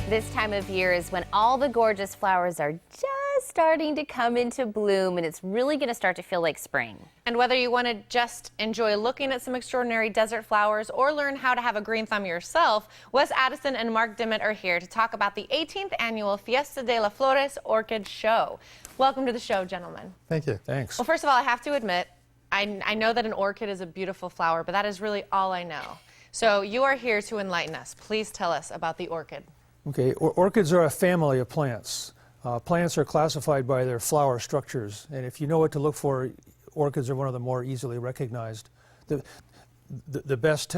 This time of year is when all the gorgeous flowers are just starting to come into bloom, and it's really going to start to feel like spring. And whether you want to just enjoy looking at some extraordinary desert flowers or learn how to have a green thumb yourself, Wes Addison and Mark Dimmitt are here to talk about the 18th annual Fiesta de la Flores Orchid Show. Welcome to the show, gentlemen. Thank you. Thanks. Well, first of all, I have to admit, I know that an orchid is a beautiful flower, but that is really all I know. So you are here to enlighten us. Please tell us about the orchid. Okay, orchids are a family of plants. Plants are classified by their flower structures, and if you know what to look for, orchids are one of the more easily recognized. The best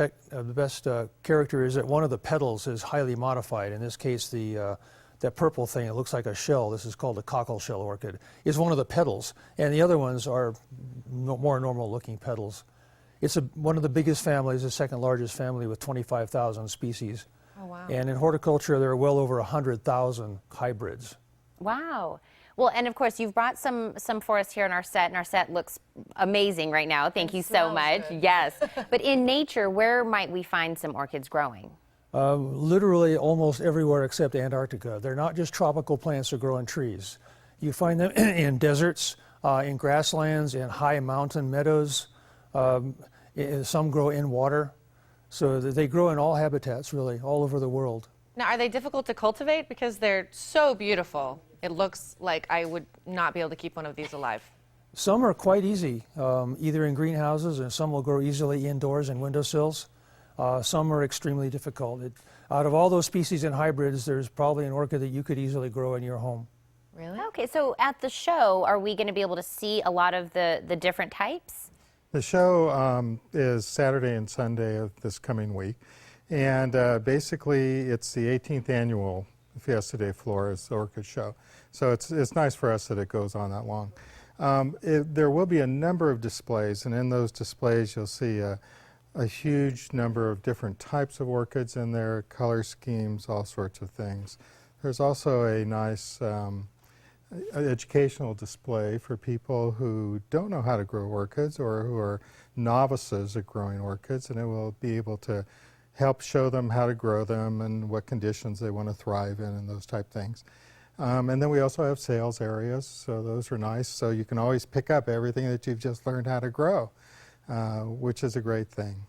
character is that one of the petals is highly modified. In this case, that purple thing, it looks like a shell. This is called a cockle shell orchid. Is one of the petals, and the other ones are more normal-looking petals. It's one of the biggest families, the second largest family, with 25,000 species. Oh, wow. And in horticulture, there are well over 100,000 hybrids. Wow. Well, and of course, you've brought some for us here on our set, and our set looks amazing right now. Thank you so much. Good. Yes. But in nature, where might we find some orchids growing? Literally almost everywhere except Antarctica. They're not just tropical plants that grow in trees. You find them in deserts, in grasslands, in high mountain meadows. Some grow in water. So they grow in all habitats, really, all over the world. Now, are they difficult to cultivate? Because they're so beautiful. It looks like I would not be able to keep one of these alive. Some are quite easy, either in greenhouses, and some will grow easily indoors in windowsills. Some are extremely difficult. Out of all those species and hybrids, there's probably an orchid that you could easily grow in your home. Really? Okay, so at the show, are we going to be able to see a lot of the different types? The show is Saturday and Sunday of this coming week, and basically it's the 18th annual Fiesta de Flores Orchid Show. So it's nice for us that it goes on that long. There will be a number of displays, and in those displays you'll see a huge number of different types of orchids in there, color schemes, all sorts of things. There's also a nice educational display for people who don't know how to grow orchids or who are novices at growing orchids, and it will be able to help show them how to grow them and what conditions they want to thrive in and those type things. And then we also have sales areas, so those are nice. So you can always pick up everything that you've just learned how to grow, which is a great thing.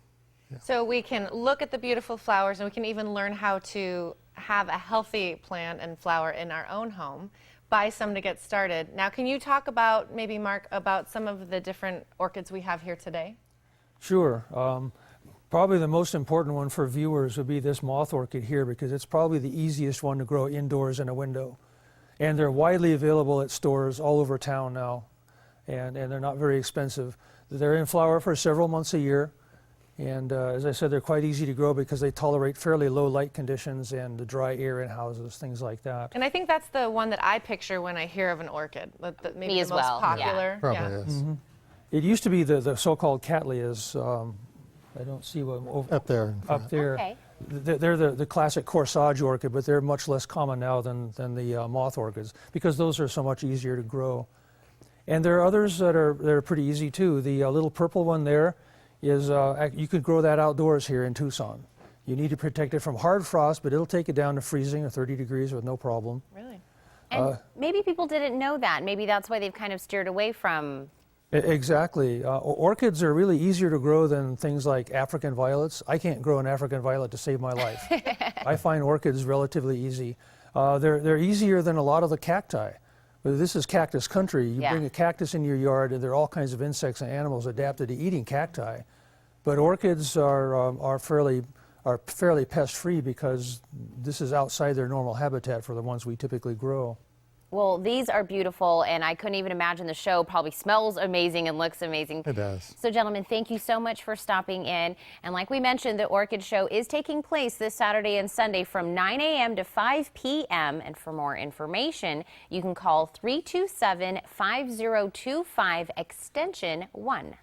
Yeah. So we can look at the beautiful flowers, and we can even learn how to have a healthy plant and flower in our own home. Buy some to get started. Now, can you talk about, maybe Mark, about some of the different orchids we have here today? Sure. Probably the most important one for viewers would be this moth orchid here, because it's probably the easiest one to grow indoors in a window. And they're widely available at stores all over town now, and they're not very expensive. They're in flower for several months a year, and as I said, they're quite easy to grow because they tolerate fairly low light conditions and the dry air in houses, things like that. And I think that's the one that I picture when I hear of an orchid. Maybe Me the as most well, popular. yeah. Probably is. Mm-hmm. It used to be the so-called cattleyas. I don't see one Up there. In front. up there. Okay. They're the classic corsage orchid, but they're much less common now than the moth orchids, because those are so much easier to grow. And there are others that are pretty easy too. The little purple one there is, you could grow that outdoors here in Tucson. You need to protect it from hard frost, but it'll take it down to freezing or 30 degrees with no problem. Really? And maybe people didn't know that. Maybe that's why they've kind of steered away from. Exactly. Orchids are really easier to grow than things like African violets. I can't grow an African violet to save my life. I find orchids relatively easy. They're easier than a lot of the cacti. But this is cactus country. You bring a cactus in your yard, and there are all kinds of insects and animals adapted to eating cacti. But orchids are fairly pest-free because this is outside their normal habitat for the ones we typically grow. Well, these are beautiful, and I couldn't even imagine the show probably smells amazing and looks amazing. It does. So, gentlemen, thank you so much for stopping in. And like we mentioned, the Orchid Show is taking place this Saturday and Sunday from 9 a.m. to 5 p.m. And for more information, you can call 327-5025 extension 1.